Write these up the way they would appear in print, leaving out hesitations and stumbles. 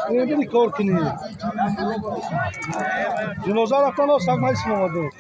خیلی کار کنی جنازه رفتن ها سگ مایسی نماده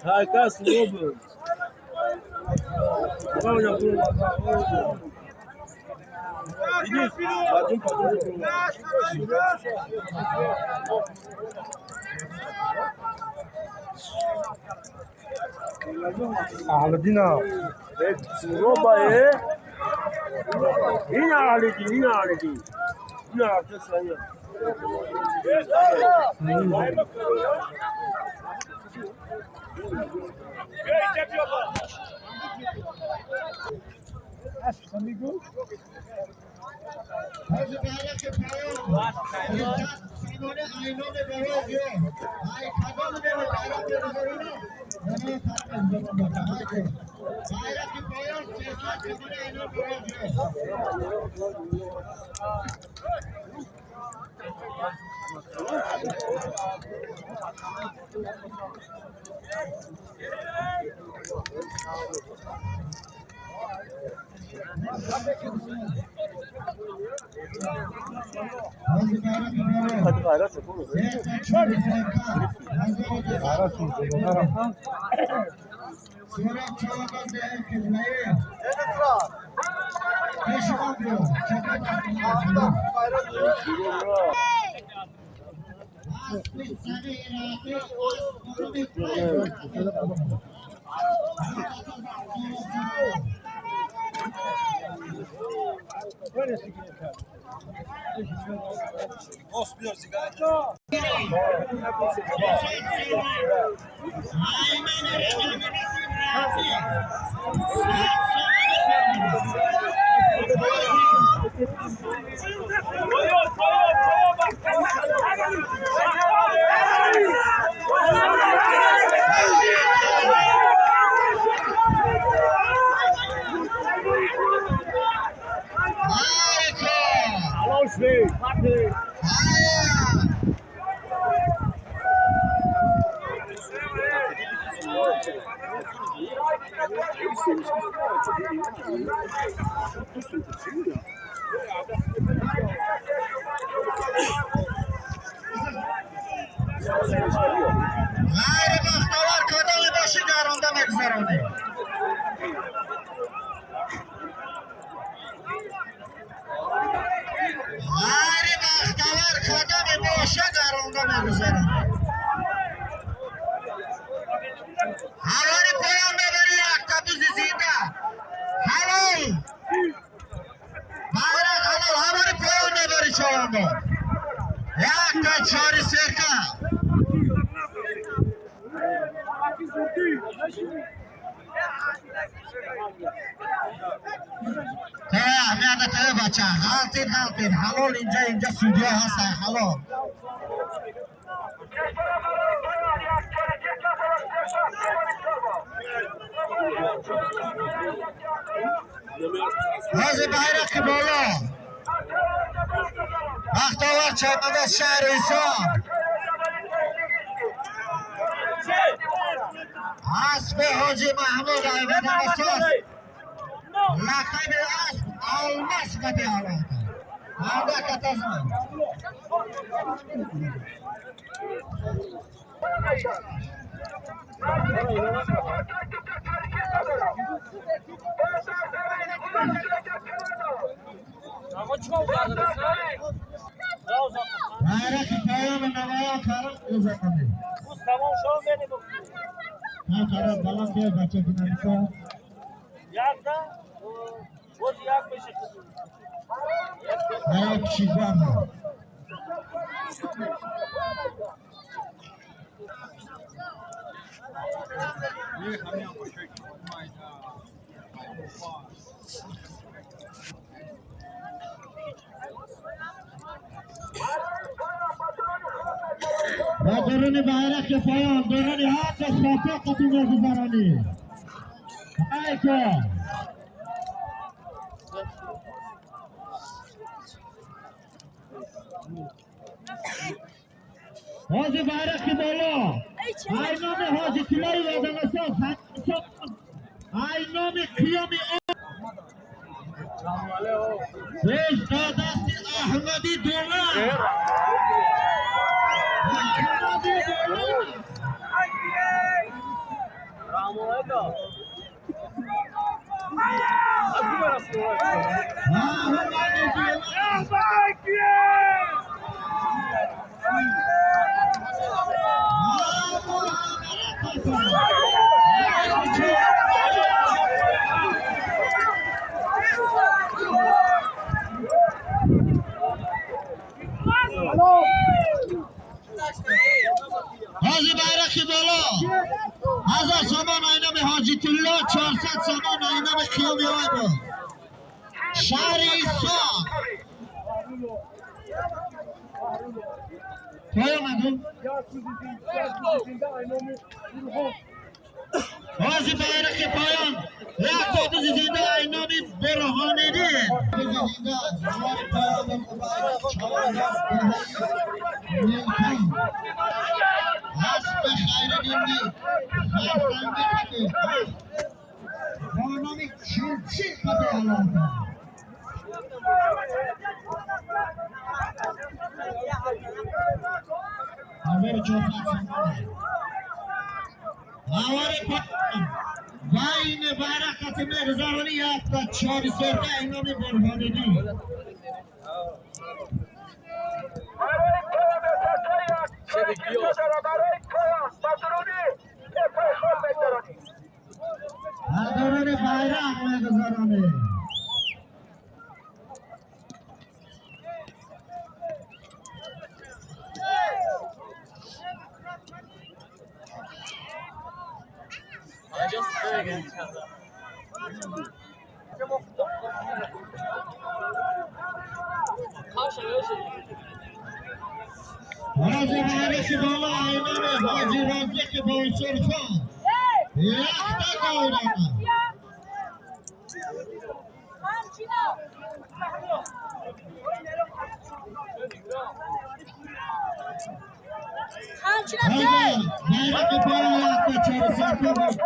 Herkes lobo. Vamos já pro. Aladina. Roba é. Ina alidi. Ina atasanya. Amigo. Hadi gayret yapalım. Osmiyor sigara. غیر بختور کدام باشی گرانده مگذرانه غیر بختور کدام باشی گرانده مگذرانه حواری پایان ببری یک تبوز زیده حلال مغرق حلال حواری پایان ببری چوانده یک تا چاری سرکه میاده تو بچه حالتین حلال اینجا سودیا هست حلال وزی bayrak بالا بختاور چمنه شهر ایسان حسب حاجی محمود عیبد اساس لقب اسب آلماس بدی آورده آده کتازم bayrak payam navaya karım uzatmadı. Bu tamam şu an benim. Ha taraf balan diye bahçe dinamika. Yakta. O yakmışık. Bayrak çizeceğim. و درون bayrak پایان درون حق خطا قطوم گذرانی ایکا حاجی bayrak بالا ای نام حاجی طلایی وادمسان ای نام قیام پیش دادست احمدی دولار احمدی دولار حاجی bayrak بالا هزار سامان اینام حاجی طلا 400 سامان اینام قیامی های با شهر ایسا پایا مدون حاجی bayrak پایان یک دوز زنده اینام برهانه دی زنده جوار پایان مبارک چهار حسب خیر دیندی فرسنگی کده برنامه چیچی کده الان حضر چوفت سنگانه آواری پایم و این برکت مغزرانی یک تا 4 سرده اینامی برهانیدی ندارن bayrak مغزرانی حاجی bayrak بالا اینام حاجی رازق بانسرخان یخته گورانه bayrak بالا یخته 400 بود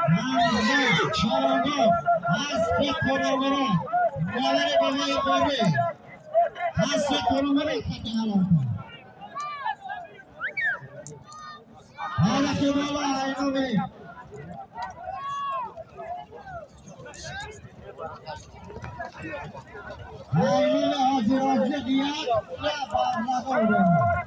همزه چارانه هست کنامره نوری بهای باری هست کنامره کتی حلال bayrak بالا اینامی اینام حاجی رازق یک یا بازنه گورانه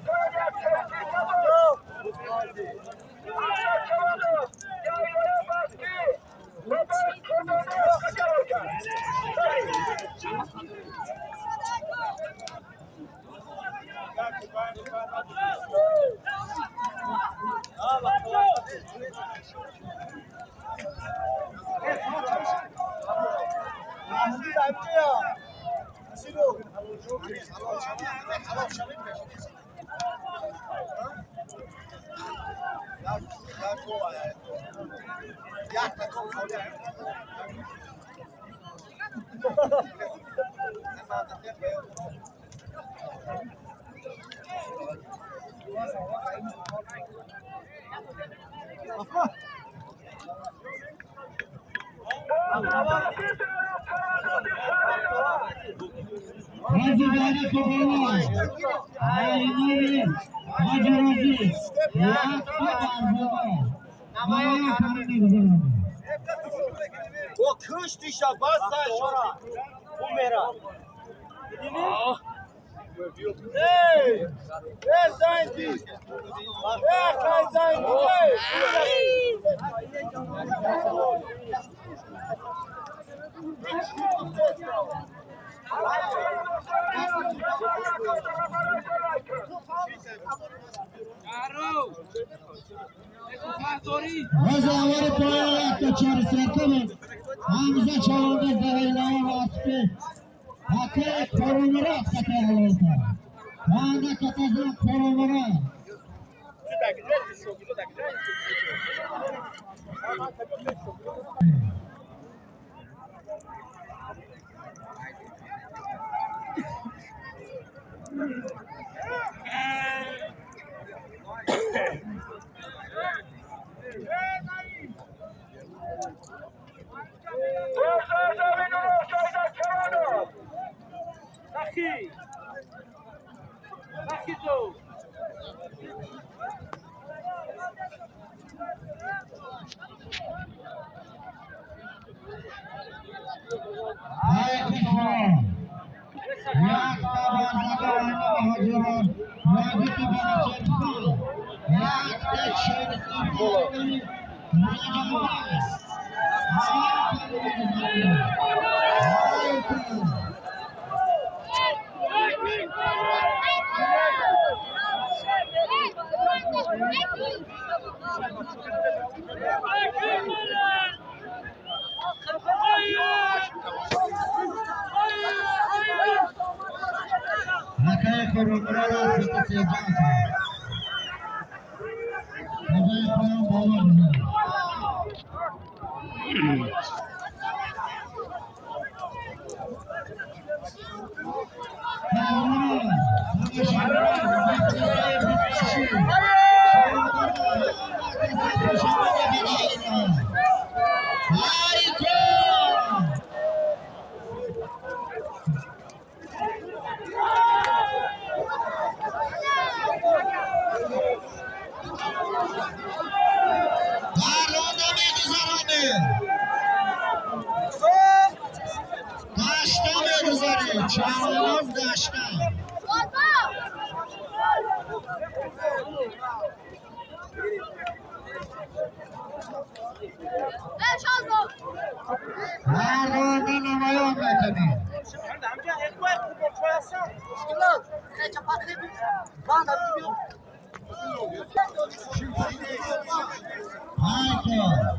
حاجی bayrak بالا اینامی حاجی رازی یک بازنه کنی نگذارم O kış dişe bassa şora. Bu mera. Dinle. Hey! Wer seid ihr? Wer kann sein? Razavor poya kaçar serkamın. Hamza çağırdı dağıyla aspı. Hakkı korumura katağılırdı. Bağda katağın korumura. Aqui! Aqui, Joe! Hay kuşlar. Yak tabancalarını hacılar. Vakiti bana çekti. Yak da çevirsin. Namaz. Hakaya korumlara sıkı sevecek. Hakaya korum bağlar. Çağırmaz daşta. Nerede namayon metani? Hayko.